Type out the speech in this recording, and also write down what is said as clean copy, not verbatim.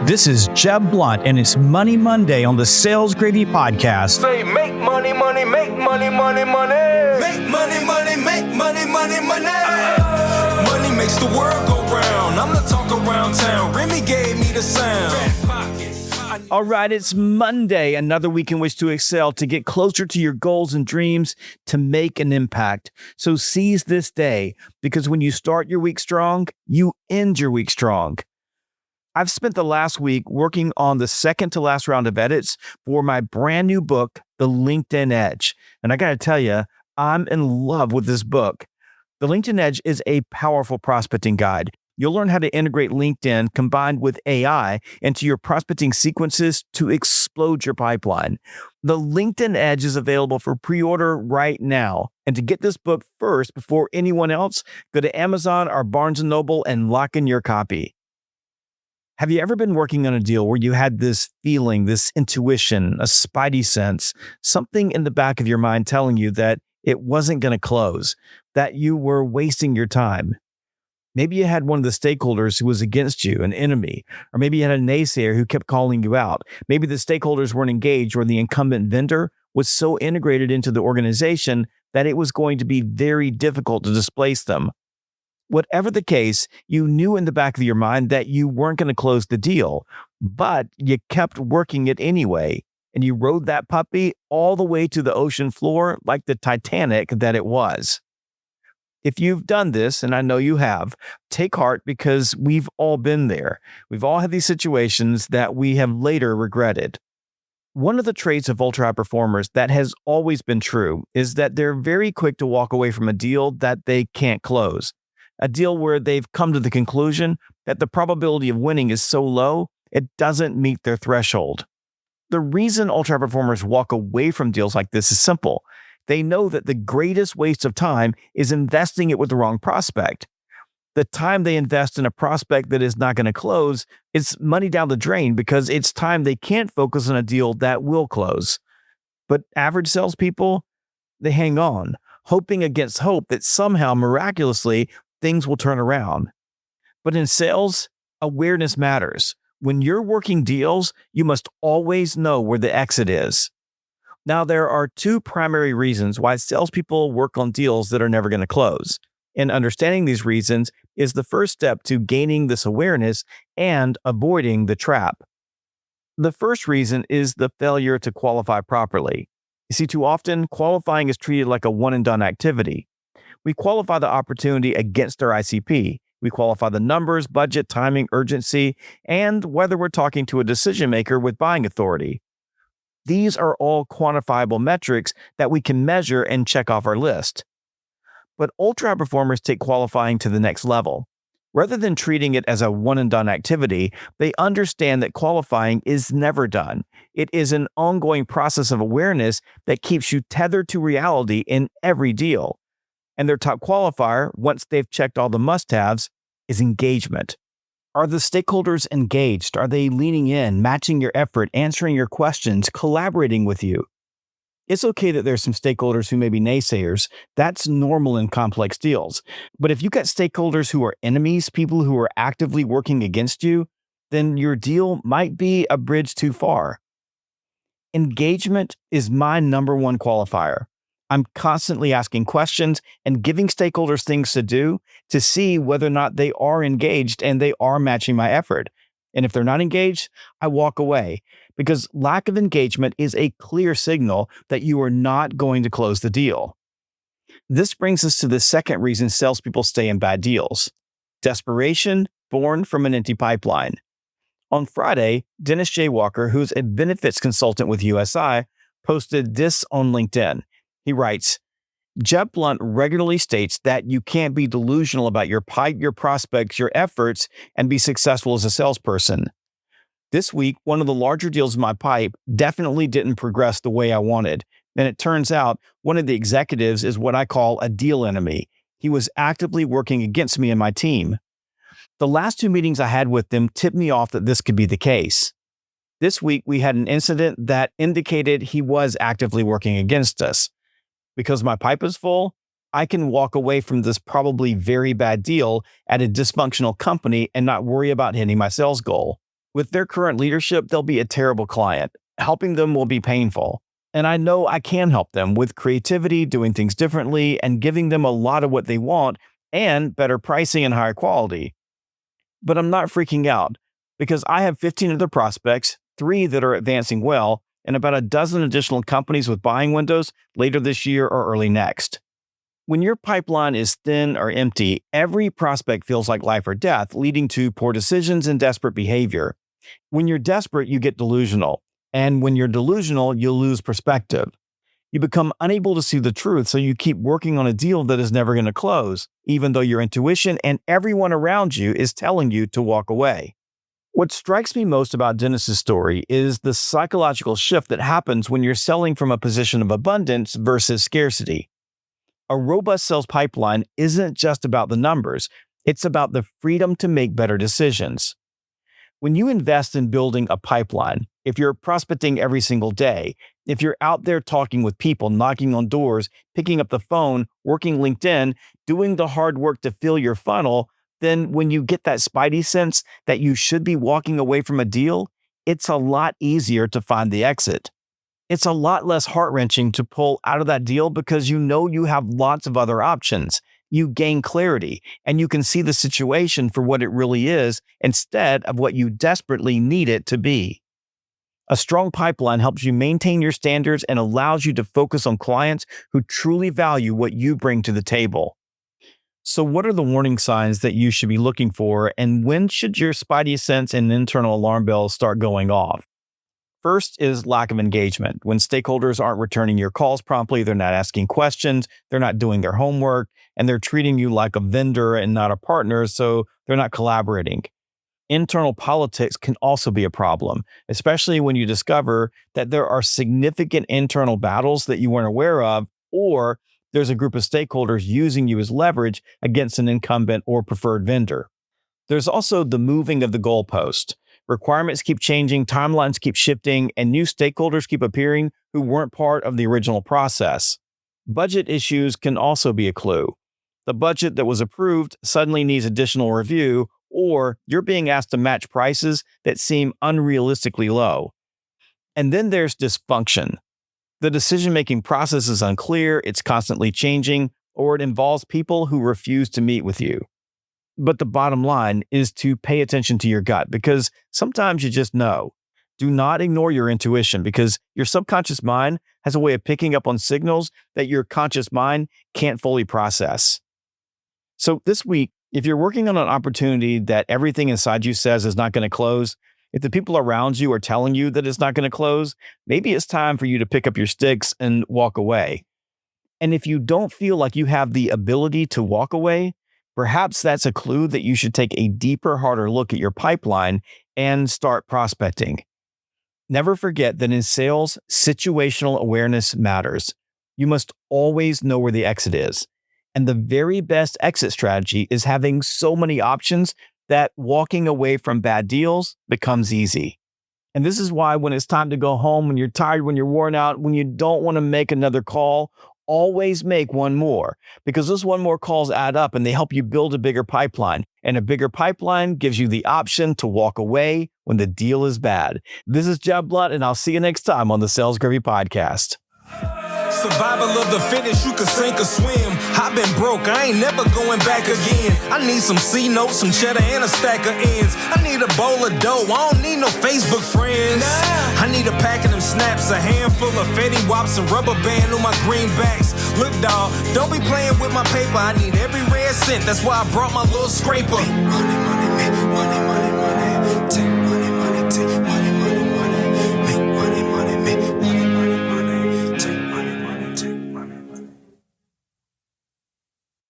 This is Jeb Blunt, and it's Money Monday on the Sales Gravy Podcast. Say make money, money, make money, money, money. Make money, money, make money, money, money. Money makes the world go round. I'm the talk around town. Remy gave me the sound. All right, it's Monday, another week in which to excel, to get closer to your goals and dreams, to make an impact. So seize this day, because when you start your week strong, you end your week strong. I've spent the last week working on the second to last round of edits for my brand new book, The LinkedIn Edge. And I got to tell you, I'm in love with this book. The LinkedIn Edge is a powerful prospecting guide. You'll learn how to integrate LinkedIn combined with AI into your prospecting sequences to explode your pipeline. The LinkedIn Edge is available for pre-order right now. And to get this book first before anyone else, go to Amazon or Barnes & Noble and lock in your copy. Have you ever been working on a deal where you had this feeling, this intuition, a Spidey sense, something in the back of your mind telling you that it wasn't going to close, that you were wasting your time? Maybe you had one of the stakeholders who was against you, an enemy, or maybe you had a naysayer who kept calling you out. Maybe the stakeholders weren't engaged, or the incumbent vendor was so integrated into the organization that it was going to be very difficult to displace them. Whatever the case, you knew in the back of your mind that you weren't going to close the deal, but you kept working it anyway, and you rode that puppy all the way to the ocean floor like the Titanic that it was. If you've done this, and I know you have, take heart, because we've all been there. We've all had these situations that we have later regretted. One of the traits of ultra-high performers that has always been true is that they're very quick to walk away from a deal that they can't close. A deal where they've come to the conclusion that the probability of winning is so low, it doesn't meet their threshold. The reason ultra-high performers walk away from deals like this is simple. They know that the greatest waste of time is investing it with the wrong prospect. The time they invest in a prospect that is not going to close is money down the drain, because it's time they can't focus on a deal that will close. But average salespeople, they hang on, hoping against hope that somehow, miraculously, things will turn around. But in sales, awareness matters. When you're working deals, you must always know where the exit is. Now, there are two primary reasons why salespeople work on deals that are never going to close. And understanding these reasons is the first step to gaining this awareness and avoiding the trap. The first reason is the failure to qualify properly. You see, too often, qualifying is treated like a one-and-done activity. We qualify the opportunity against our ICP. We qualify the numbers, budget, timing, urgency, and whether we're talking to a decision maker with buying authority. These are all quantifiable metrics that we can measure and check off our list. But ultra-high performers take qualifying to the next level. Rather than treating it as a one-and-done activity, they understand that qualifying is never done. It is an ongoing process of awareness that keeps you tethered to reality in every deal. And their top qualifier, once they've checked all the must-haves, is engagement. Are the stakeholders engaged? Are they leaning in, matching your effort, answering your questions, collaborating with you? It's okay that there's some stakeholders who may be naysayers. That's normal in complex deals. But if you've got stakeholders who are enemies, people who are actively working against you, then your deal might be a bridge too far. Engagement is my number one qualifier. I'm constantly asking questions and giving stakeholders things to do to see whether or not they are engaged and they are matching my effort. And if they're not engaged, I walk away, because lack of engagement is a clear signal that you are not going to close the deal. This brings us to the second reason salespeople stay in bad deals: desperation born from an empty pipeline. On Friday, Dennis J. Walker, who's a benefits consultant with USI, posted this on LinkedIn. He writes, Jeb Blunt regularly states that you can't be delusional about your pipe, your prospects, your efforts, and be successful as a salesperson. This week, one of the larger deals in my pipe definitely didn't progress the way I wanted. And it turns out one of the executives is what I call a deal enemy. He was actively working against me and my team. The last two meetings I had with them tipped me off that this could be the case. This week, we had an incident that indicated he was actively working against us. Because my pipe is full, I can walk away from this probably very bad deal at a dysfunctional company and not worry about hitting my sales goal. With their current leadership, they'll be a terrible client. Helping them will be painful. And I know I can help them with creativity, doing things differently, and giving them a lot of what they want and better pricing and higher quality. But I'm not freaking out because I have 15 other prospects, 3 that are advancing well, and about a dozen additional companies with buying windows later this year or early next. When your pipeline is thin or empty, every prospect feels like life or death, leading to poor decisions and desperate behavior. When you're desperate, you get delusional. And when you're delusional, you lose perspective. You become unable to see the truth, so you keep working on a deal that is never going to close, even though your intuition and everyone around you is telling you to walk away. What strikes me most about Dennis's story is the psychological shift that happens when you're selling from a position of abundance versus scarcity. A robust sales pipeline isn't just about the numbers, it's about the freedom to make better decisions. When you invest in building a pipeline, if you're prospecting every single day, if you're out there talking with people, knocking on doors, picking up the phone, working LinkedIn, doing the hard work to fill your funnel, then when you get that Spidey sense that you should be walking away from a deal, it's a lot easier to find the exit. It's a lot less heart-wrenching to pull out of that deal because you know you have lots of other options. You gain clarity, and you can see the situation for what it really is instead of what you desperately need it to be. A strong pipeline helps you maintain your standards and allows you to focus on clients who truly value what you bring to the table. So what are the warning signs that you should be looking for, and when should your Spidey sense and internal alarm bells start going off? First is lack of engagement. When stakeholders aren't returning your calls promptly, they're not asking questions, they're not doing their homework, and they're treating you like a vendor and not a partner, so they're not collaborating. Internal politics can also be a problem, especially when you discover that there are significant internal battles that you weren't aware of, or there's a group of stakeholders using you as leverage against an incumbent or preferred vendor. There's also the moving of the goalpost. Requirements keep changing, timelines keep shifting, and new stakeholders keep appearing who weren't part of the original process. Budget issues can also be a clue. The budget that was approved suddenly needs additional review, or you're being asked to match prices that seem unrealistically low. And then there's dysfunction. The decision-making process is unclear, it's constantly changing, or it involves people who refuse to meet with you. But the bottom line is to pay attention to your gut, because sometimes you just know. Do not ignore your intuition, because your subconscious mind has a way of picking up on signals that your conscious mind can't fully process. So this week, if you're working on an opportunity that everything inside you says is not going to close, if the people around you are telling you that it's not going to close, maybe it's time for you to pick up your sticks and walk away. And if you don't feel like you have the ability to walk away, perhaps that's a clue that you should take a deeper, harder look at your pipeline and start prospecting. Never forget that in sales, situational awareness matters. You must always know where the exit is. And the very best exit strategy is having so many options that walking away from bad deals becomes easy. And this is why when it's time to go home, when you're tired, when you're worn out, when you don't want to make another call, always make one more, because those one more calls add up and they help you build a bigger pipeline. And a bigger pipeline gives you the option to walk away when the deal is bad. This is Jeb Blunt, and I'll see you next time on the Sales Gravy Podcast. Survival of the fittest, you can sink or swim. I've been broke, I ain't never going back again. I need some C-notes, some cheddar, and a stack of ends. I need a bowl of dough, I don't need no Facebook friends. I need a pack of them snaps, a handful of Fetty Wops, and rubber band on my greenbacks. Look, dawg, don't be playing with my paper. I need every red cent, that's why I brought my little scraper. Make money, money, make money, money.